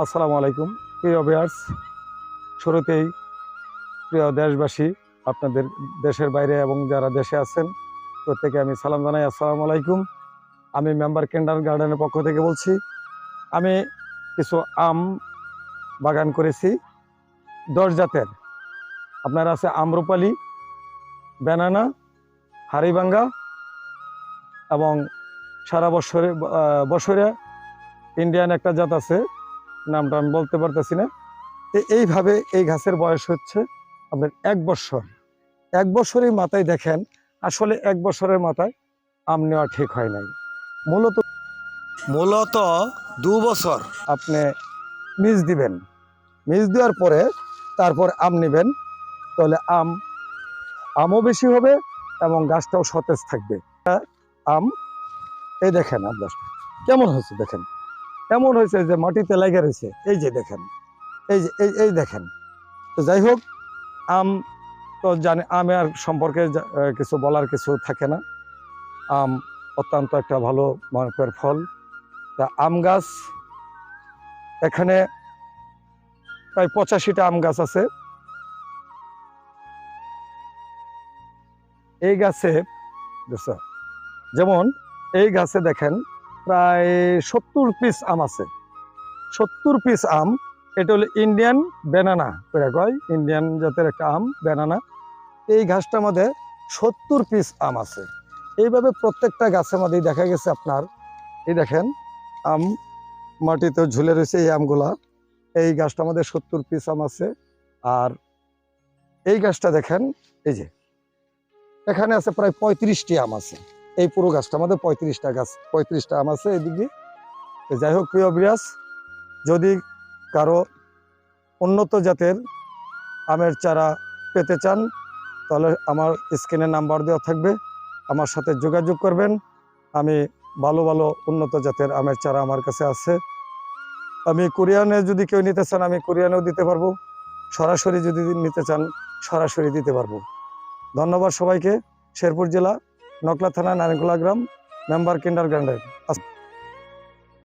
আসসালামু আলাইকুম প্রিয় ভিউয়ার্স। শুরুতেই প্রিয় দেশবাসী, আপনাদের দেশের বাইরে এবং যারা দেশে আছেন প্রত্যেকে আমি সালাম জানাই। আসসালামু আলাইকুম। আমি মেম্বার কিন্ডার গার্ডেনের পক্ষ থেকে বলছি। আমি কিছু আম বাগান করেছি 10 জাতের। আপনার আছে আম্রপালি, ব্যানানা, হাড়িভাঙ্গা এবং সারা বছরে ইন্ডিয়ান একটা জাত আছে, নামটা আমি বলতে পারতেছি না। এইভাবে এই গাছের বয়স হচ্ছে আপনার 1 বছর। 1 বছরের মাথায় দেখেন, আসলে 1 বছরের মাথায় আম নেওয়া ঠিক হয় নাই। মূলত মূলত 2 বছর আপনি বীজ দিবেন, বীজ দেওয়ার পরে তারপর আম নেবেন, তাহলে আমও বেশি হবে এবং গাছটাও সতেজ থাকবে। আম এই দেখেন আপনার কেমন হয়েছে, দেখেন এমন হয়েছে যে মাটিতে লেগে রয়েছে। এই যে দেখেন, এই যে এই দেখেন। তো যাই হোক, আম তো জানি, আমের সম্পর্কে কিছু বলার কিছু থাকে না। আম অত্যন্ত একটা ভালো মানের ফল। তা আম গাছ এখানে প্রায় 85টা আম গাছ আছে। এই গাছে যেমন এই গাছে দেখেন প্রায় 70 পিস আম আছে। 70 পিস আম। এটা হলো ইন্ডিয়ান ব্যানানা করে কয়, ইন্ডিয়ান জাতের একটা আম ব্যানানা। এই গাছটার মধ্যে 70 পিস আম আছে। এইভাবে প্রত্যেকটা গাছের মধ্যেই দেখা গেছে আপনার, এই দেখেন আম মাটিতে ঝুলে রয়েছে এই আমগুলা। এই গাছটার মধ্যে 70 পিস আম আছে। আর এই গাছটা দেখেন, এই যে এখানে আছে প্রায় 35টি আম আছে। এই পুরো গাছটার মধ্যে 35টা আম আছে এইদিকে। যাই হোক প্রিয় ভিউয়ার্স, যদি কারো উন্নত জাতের আমের চারা পেতে চান তাহলে আমার স্ক্রিনে নাম্বার দেওয়া থাকবে, আমার সাথে যোগাযোগ করবেন। আমি ভালো ভালো উন্নত জাতের আমের চারা আমার কাছে আছে। আমি কোরিয়ানে যদি কেউ নিতে চান আমি কোরিয়ানেও দিতে পারবো, সরাসরি যদি নিতে চান সরাসরি দিতে পারবো। ধন্যবাদ সবাইকে। শেরপুর জেলা, নকলা থানা, নারায়ণখোলা গ্রাম, মেম্বার কিন্ডার গার্ডেন।